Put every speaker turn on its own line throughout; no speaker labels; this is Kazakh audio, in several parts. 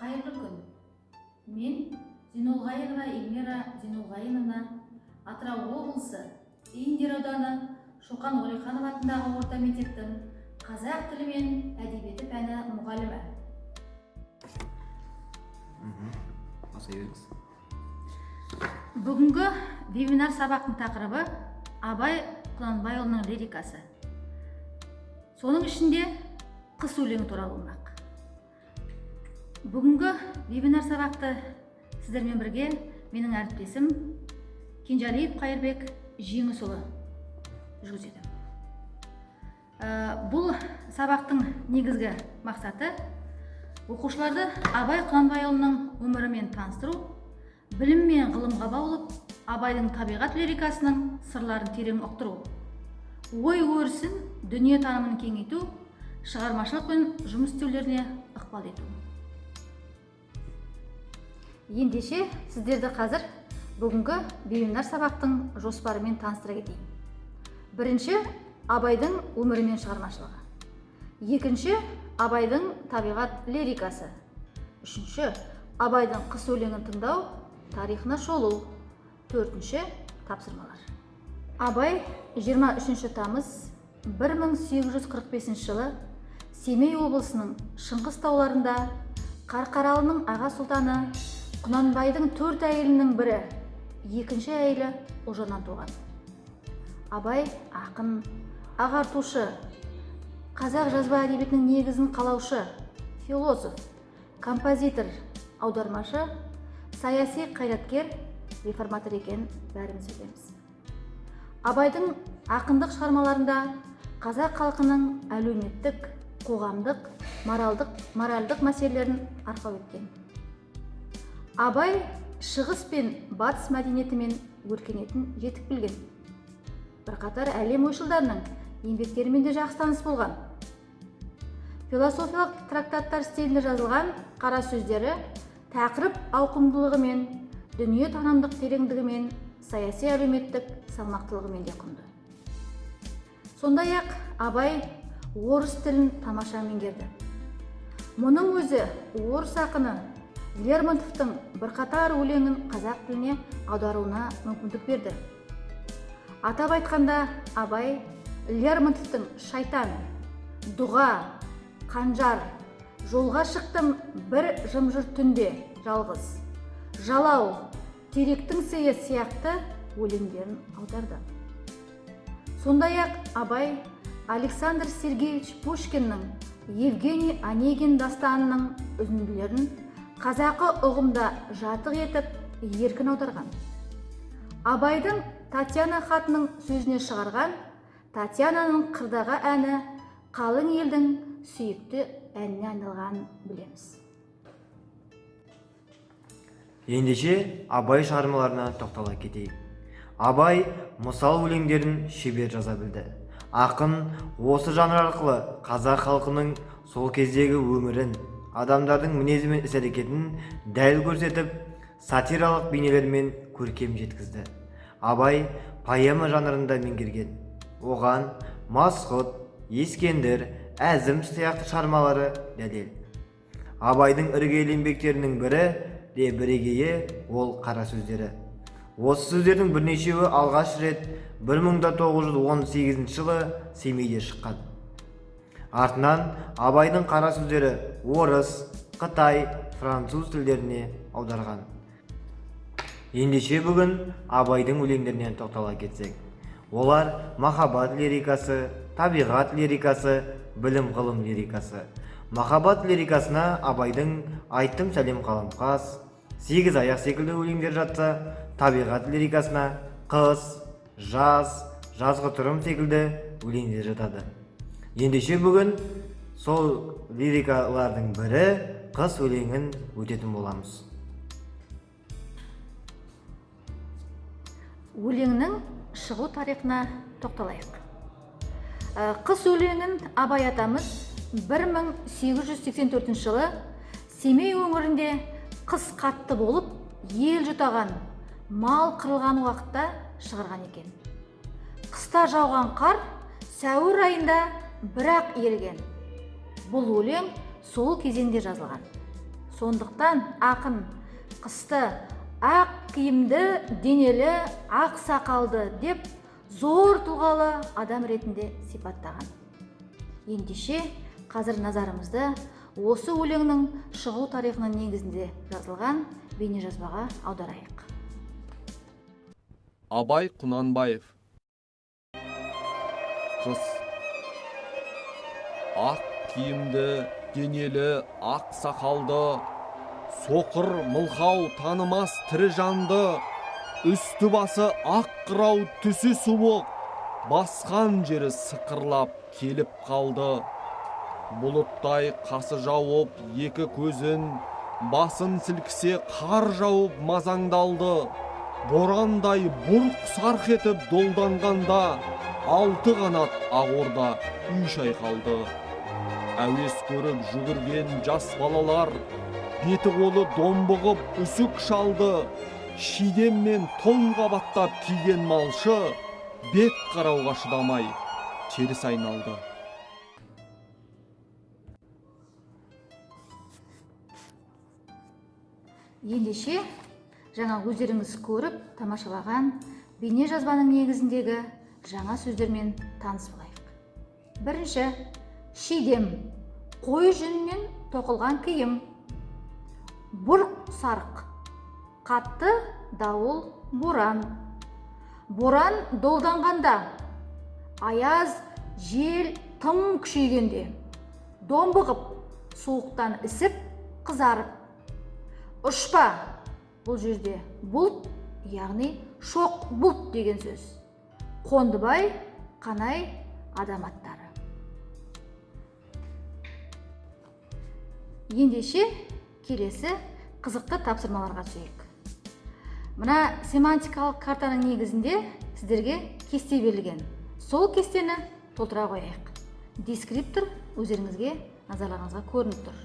Қайырлы күн. Мен Зинолғайынова Эльмира Зинолғайыновна, Атырау облысы Индер ауданы Шоқан Уәлиханов атындағы орта мектептің қазақ тілі мен әдебиеті пәні мұғалімі. Бүгінгі вебинар сабақтың тақырыбы Абай Құнанбайұлының лирикасы. Соның ішінде қыс өлеңі туралы болмақ. Бүгінгі вебинар сабақты сіздермен бірге менің әріптесім Кенжалиев Қайырбек Жеңісұлы жүргізеді. Бұл сабақтың негізгі мақсаты оқушыларды Абай Құнанбайұлының өмірімен таныстыру, білім мен ғылымға баулып, Абайдың табиғат лирикасының сырларын терең ұқтыру, ой өрісін, дүние танымын кеңейту, шығармашылықпен жұмыс істеулеріне ықпал ету. Ендеше сіздерді қазір бүгінгі вебинар сабақтың жоспарымен таныстыра кетейін. Бірінші, Абайдың өмірі мен шығармашылығы. Екінші, Абайдың табиғат лирикасы. Үшінші, Абайдың қыс өлеңін тыңдау, тарихына шолу. Төртінші, тапсырмалар. Абай 23 тамыз 1845 жылы Семей облысының Шыңғыс тауларында Қарқаралының аға сұлтаны Құнанбайдың 4 әйелінің бірі, екінші әйелі Ұлжаннан туған. Абай ақын, ағартушы, қазақ жазба әдебиетінің негізін қалаушы, философ, композитор, аудармашы, саяси қайраткер, реформатор екен бәріміз білеміз. Абайдың ақындық шығармаларында қазақ халқының әлеуметтік, қоғамдық, моральдық мәселелерін арқау еткен. Абай шығыс пен батыс мәдениеті мен өркениетін жетік білген. Бірқатар әлем ойшылдарының еңбектерімен де жақсы таныс болған. Философиялық трактаттар стилінде жазылған қара сөздері тақырып ауқымдылығымен, дүние танымдық тереңдігімен, саяси әлеуметтік салмақтылығымен де құнды. Сондай-ақ Абай орыс тілін тамаша меңгерді. Мұның өзі орыс ақыны Лермонтовтың бірқатар өлеңін қазақ тіліне аударуына мүмкіндік берді. Атап айтқанда, Абай Лермонтовтың «Шайтан», «Дұға», «Қанжар», «Жолға шықтым бір жымжыр түнде жалғыз», «Жалау», «Теректің сыйы» сияқты өлеңдерін аударды. Сондай-ақ Абай Александр Сергеевич Пушкиннің Евгений Онегин дастанының үзінділерін қазақы ұғымда жатық етіп, еркін аударған. Абайдың Татьяна хатының сөзіне шығарған Татьянаның қырдағы әні қалың елдің сүйікті әніне айналғанын білеміз.
Ендеше Абай шығармаларына тоқтала кетейік. Абай мысал өлеңдерін шебер жаза білді. Ақын осы жанр арқылы қазақ халқының сол кездегі өмірін, адамдардың мінезі мен іс-әрекетін дәл көрсетіп, сатиралық бейнелермен көркем жеткізді. Абай поэма жанрында меңгерген. Оған Масқұт, Ескендір, Әзім сияқты шығармалары дәлел. Абайдың іргелі еңбектерінің бірегейі ол қара сөздері. Осы сөздердің бірнешеуі алғаш рет 1918 жылы Семейде шыққан. Артынан Абайдың қара сөздері орыс, қытай, француз тілдеріне аударған. Ендеше бүгін Абайдың өлеңдерінен тоқтала кетсек. Олар махаббат лирикасы, табиғат лирикасы, білім-ғылым лирикасы. Махаббат лирикасына Абайдың «Айттым сәлем қаламқас», «Сегіз аяқ» секілді өлеңдер жатса, табиғат лирикасына «Қыс», «Жаз», «Жазғытұрым» секілді өлеңдер жатады. Ендеше бүгін сол лирикалардың бірі қыс өлеңін өтетін боламыз.
Өлеңнің шығу тарихына тоқталайық. Қыс өлеңін Абай атамыз 1884 жылы Семей өңірінде қыс қатты болып, ел жұтаған, мал қырылған уақытта шығарған екен. Қыста жауған қар сәуір айында бірақ еріген. Бұл өлең сол кезеңде жазылған. Сондықтан ақын қысты ақ киімді, денелі, ақ сақалды деп зор тұлғалы адам ретінде сипаттаған. Ендеше қазір назарымызды осы өлеңнің шығу тарихының негізінде жазылған бейнежазбаға аударайық.
Абай Құнанбаев. Қыз. Ақ киімді, денелі, ақ сақалды, соқыр мылқау танымас тірі жанды, үсті басы ақ қырау түсі суық, басқан жері сықырлап келіп қалды. Бұлыттай қасы жауып екі көзін, басын сілкісе қар жауып мазаңдалды. Борандай бұрқ сарқ етіп долданғанда, 6 қанат ақ орда үй шайқалды. Әуес көріп жүгірген жас балалар, беті қолы домбығып үсік шалды. Шидеммен тоң қабаттап киген малшы, бет қарауға шыдамай теріс айналды.
Ендеше жаңа өздеріңіз көріп тамашалаған бейне жазбаның негізіндегі жаңа сөздермен таныс болайық. Бірінші, шидем, қой жүнінен тоқылған киім. Бұрқ сарқ, қатты дауыл, боран. Боран долданғанда, аяз, жел тым күшейгенде, домбығып, суықтан ісіп, қызарып. Ұшпа, бұл жерде бұлт, яғни шоқ бұлт деген сөз. Қондыбай, Қанай адам аттары. Ендеше келесі қызықты тапсырмаларға түсейік. Мына семантикалық картаның негізінде сіздерге кесте берілген. Сол кестені толтыра қояйық. Дескриптор өздеріңізге назарларыңызға көрініп тұр.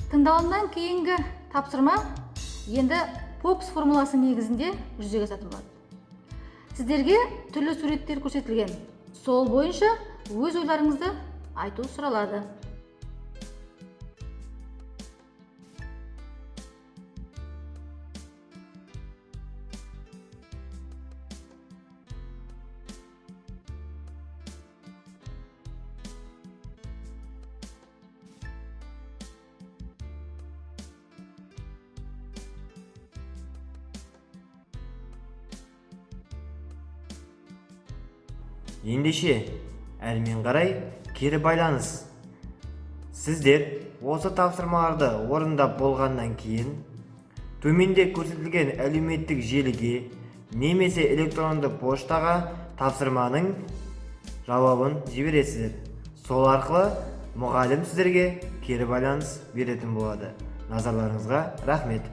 Тыңдалымнан кейінгі тапсырма енді Попс формуласы негізінде жүзеге асатын болады. Сіздерге түрлі суреттер көрсетілген. Сол бойынша өз ойларыңызды айту сұралады.
Ендеше, әрмен қарай кері байланыс. Сіздер осы тапсырмаларды орындап болғаннан кейін төменде көрсетілген әлеуметтік желіге немесе электронды поштаға тапсырманың жауабын жібересіздер. Сол арқылы мұғалім сіздерге кері байланыс беретін болады. Назарларыңызға рахмет.